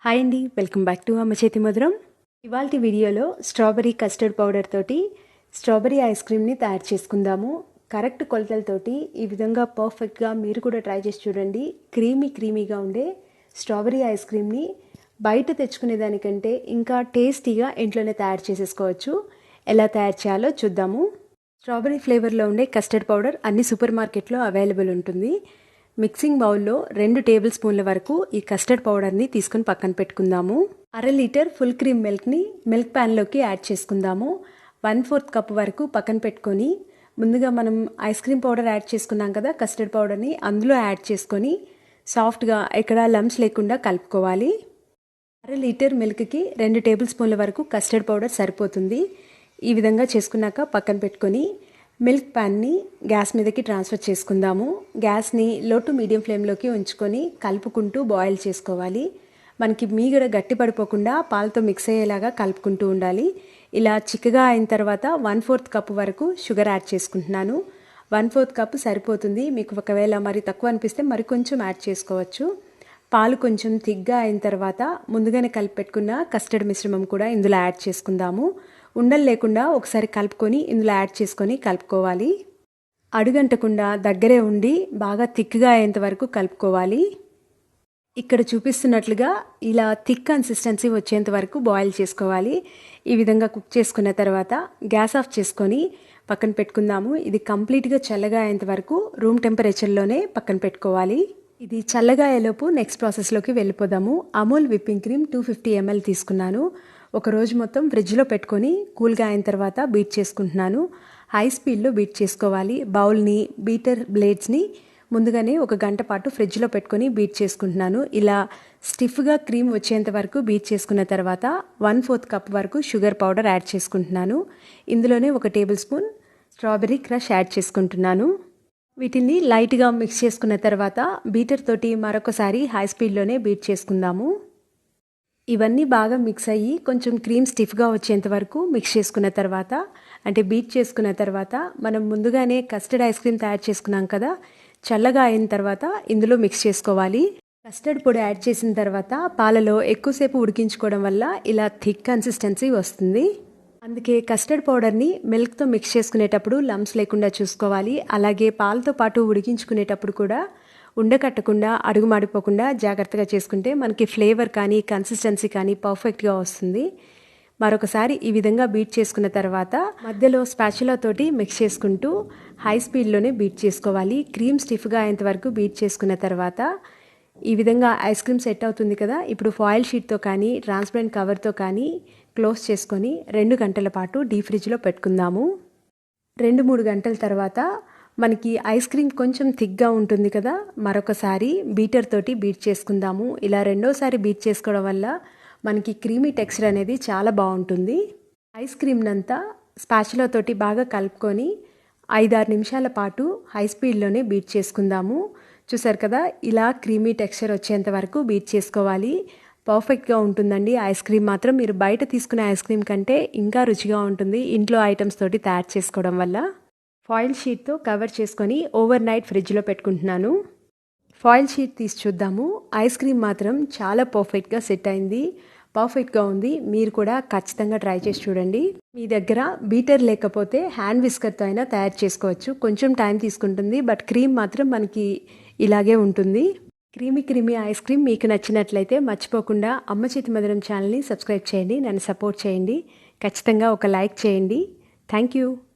Hi అండి, welcome back to అమ్మ చేతి మధురం. ఇవాల్టి వీడియోలో స్ట్రాబెర్రీ కస్టర్డ్ పౌడర్ తోటి స్ట్రాబెర్రీ ఐస్ క్రీమ్ని తయారు చేసుకుందాము. కరెక్ట్ కొలతలతోటి ఈ విధంగా పర్ఫెక్ట్గా మీరు కూడా ట్రై చేసి చూడండి. క్రీమీగా ఉండే స్ట్రాబెర్రీ ఐస్ క్రీమ్ని బయట తెచ్చుకునే దానికంటే ఇంకా టేస్టీగా ఇంట్లోనే తయారు చేసేసుకోవచ్చు. ఎలా తయారు చేయాలో చూద్దాము. స్ట్రాబెర్రీ ఫ్లేవర్లో ఉండే కస్టర్డ్ పౌడర్ అన్ని సూపర్ మార్కెట్లో అవైలబుల్ ఉంటుంది. మిక్సింగ్ బౌల్లో 2 టేబుల్ స్పూన్ల వరకు ఈ కస్టర్డ్ పౌడర్ని తీసుకుని పక్కన పెట్టుకుందాము. 1/2 లీటర్ ఫుల్ క్రీమ్ మిల్క్ని మిల్క్ ప్యాన్లోకి యాడ్ చేసుకుందాము. 1/4 కప్ వరకు పక్కన పెట్టుకొని ముందుగా మనం ఐస్ క్రీమ్ పౌడర్ యాడ్ చేసుకున్నాం కదా, కస్టర్డ్ పౌడర్ని అందులో యాడ్ చేసుకొని సాఫ్ట్గా ఎక్కడ లమ్స్ లేకుండా కలుపుకోవాలి. 1/2 లీటర్ మిల్క్కి 2 టేబుల్ స్పూన్ల వరకు కస్టర్డ్ పౌడర్ సరిపోతుంది. ఈ విధంగా చేసుకున్నాక పక్కన పెట్టుకొని మిల్క్ ప్యాన్ని గ్యాస్ మీదకి ట్రాన్స్ఫర్ చేసుకుందాము. గ్యాస్ని లో టు మీడియం ఫ్లేమ్లోకి ఉంచుకొని కలుపుకుంటూ బాయిల్ చేసుకోవాలి. మనకి మీగడ గట్టి పడిపోకుండా పాలతో మిక్స్ అయ్యేలాగా కలుపుకుంటూ ఉండాలి. ఇలా చిక్కగా అయిన తర్వాత 1/4 కప్ వరకు షుగర్ యాడ్ చేసుకుంటున్నాను. 1/4 కప్ సరిపోతుంది. మీకు ఒకవేళ మరి తక్కువ అనిపిస్తే మరి కొంచెం యాడ్ చేసుకోవచ్చు. పాలు కొంచెం థిక్గా అయిన తర్వాత ముందుగానే కలిపి పెట్టుకున్న కస్టర్డ్ మిశ్రమం కూడా ఇందులో యాడ్ చేసుకుందాము. ఉండలు లేకుండా ఒకసారి కలుపుకొని ఇందులో యాడ్ చేసుకొని కలుపుకోవాలి. అడుగంటకుండా దగ్గరే ఉండి బాగా థిక్గా అయ్యేంత వరకు కలుపుకోవాలి. ఇక్కడ చూపిస్తున్నట్లుగా ఇలా థిక్ కన్సిస్టెన్సీ వచ్చేంత వరకు బాయిల్ చేసుకోవాలి. ఈ విధంగా కుక్ చేసుకున్న తర్వాత గ్యాస్ ఆఫ్ చేసుకొని పక్కన పెట్టుకుందాము. ఇది కంప్లీట్గా చల్లగా అయ్యేంత వరకు రూమ్ టెంపరేచర్లోనే పక్కన పెట్టుకోవాలి. ఇది చల్లగా అయ్యేలోపు నెక్స్ట్ ప్రాసెస్లోకి వెళ్ళిపోదాము. అమూల్ విప్పింగ్ క్రీమ్ 250 ml తీసుకున్నాను. ఒక రోజు మొత్తం ఫ్రిడ్జ్లో పెట్టుకొని కూల్గా అయిన తర్వాత బీట్ చేసుకుంటున్నాను. హై స్పీడ్లో బీట్ చేసుకోవాలి. బౌల్ని బీటర్ బ్లేడ్స్ని ముందుగానే 1 గంట పాటు ఫ్రిడ్జ్లో పెట్టుకొని బీట్ చేసుకుంటున్నాను. ఇలా స్టిఫ్గా క్రీమ్ వచ్చేంత వరకు బీట్ చేసుకున్న తర్వాత 1/4 కప్ వరకు షుగర్ పౌడర్ యాడ్ చేసుకుంటున్నాను. ఇందులోనే 1 table spoon strawberry crush add చేసుకుంటున్నాను. వీటిని లైట్గా మిక్స్ చేసుకున్న తర్వాత బీటర్ తోటి మరొకసారి హై స్పీడ్లోనే బీట్ చేసుకుందాము. ఇవన్నీ బాగా మిక్స్ అయ్యి కొంచెం క్రీమ్ స్టిఫ్గా వచ్చేంత వరకు మిక్స్ చేసుకున్న తర్వాత అంటే బీట్ చేసుకున్న తర్వాత మనం ముందుగానే కస్టర్డ్ ఐస్ క్రీమ్ తయారు చేసుకున్నాం కదా, చల్లగా అయిన తర్వాత ఇందులో మిక్స్ చేసుకోవాలి. కస్టర్డ్ పొడి యాడ్ చేసిన తర్వాత పాలలో ఎక్కువసేపు ఉడికించుకోవడం వల్ల ఇలా థిక్ కన్సిస్టెన్సీ వస్తుంది. అందుకే కస్టర్డ్ పౌడర్ని మిల్క్తో మిక్స్ చేసుకునేటప్పుడు లమ్స్ లేకుండా చూసుకోవాలి. అలాగే పాలతో పాటు ఉడికించుకునేటప్పుడు కూడా ఉండకట్టకుండా అడుగు మాడిపోకుండా జాగ్రత్తగా చేసుకుంటే మనకి ఫ్లేవర్ కానీ కన్సిస్టెన్సీ కానీ పర్ఫెక్ట్గా వస్తుంది. మరొకసారి ఈ విధంగా బీట్ చేసుకున్న తర్వాత మధ్యలో స్పాచులా తోటి మిక్స్ చేసుకుంటూ హై స్పీడ్లోనే బీట్ చేసుకోవాలి. క్రీమ్ స్టిఫ్గా అయ్యేంత వరకు బీట్ చేసుకున్న తర్వాత ఈ విధంగా ఐస్ క్రీమ్ సెట్ అవుతుంది కదా. ఇప్పుడు ఫాయిల్ షీట్తో కానీ ట్రాన్స్పరెంట్ కవర్తో కానీ క్లోజ్ చేసుకొని 2 గంటల పాటు డీప్ ఫ్రిడ్జ్లో పెట్టుకుందాము. 2-3 గంటల తర్వాత మనకి ఐస్ క్రీమ్ కొంచెం థిక్గా ఉంటుంది కదా, మరొకసారి బీటర్ తోటి బీట్ చేసుకుందాము. ఇలా రెండోసారి బీట్ చేసుకోవడం వల్ల మనకి క్రీమీ టెక్స్చర్ అనేది చాలా బాగుంటుంది. ఐస్ క్రీమ్నంతా స్పాచులా తోటి బాగా కలుపుకొని 5-6 నిమిషాల పాటు హై స్పీడ్లోనే బీట్ చేసుకుందాము. చూసారు కదా, ఇలా క్రీమీ టెక్స్చర్ వచ్చేంత వరకు బీట్ చేసుకోవాలి. పర్ఫెక్ట్గా ఉంటుందండి. ఐస్ క్రీమ్ మాత్రం మీరు బయట తీసుకునే ఐస్ క్రీమ్ కంటే ఇంకా రుచిగా ఉంటుంది ఇంట్లో ఐటమ్స్ తోటి తయారు చేసుకోవడం వల్ల. ఫాయిల్ షీట్తో కవర్ చేసుకొని ఓవర్ నైట్ ఫ్రిడ్జ్లో పెట్టుకుంటున్నాను. ఫాయిల్ షీట్ తీసి చూద్దాము. ఐస్ క్రీమ్ మాత్రం చాలా పర్ఫెక్ట్గా సెట్ అయింది. పర్ఫెక్ట్గా ఉంది. మీరు కూడా ఖచ్చితంగా ట్రై చేసి చూడండి. మీ దగ్గర బీటర్ లేకపోతే హ్యాండ్ విస్కర్తో అయినా తయారు చేసుకోవచ్చు. కొంచెం టైం తీసుకుంటుంది, బట్ క్రీమ్ మాత్రం మనకి ఇలాగే ఉంటుంది. క్రీమీ ఐస్ క్రీమ్ మీకు నచ్చినట్లయితే మర్చిపోకుండా అమ్మ చేతి మధురం ఛానల్ని సబ్స్క్రైబ్ చేయండి. నన్ను సపోర్ట్ చేయండి. ఖచ్చితంగా ఒక లైక్ చేయండి. Thank you.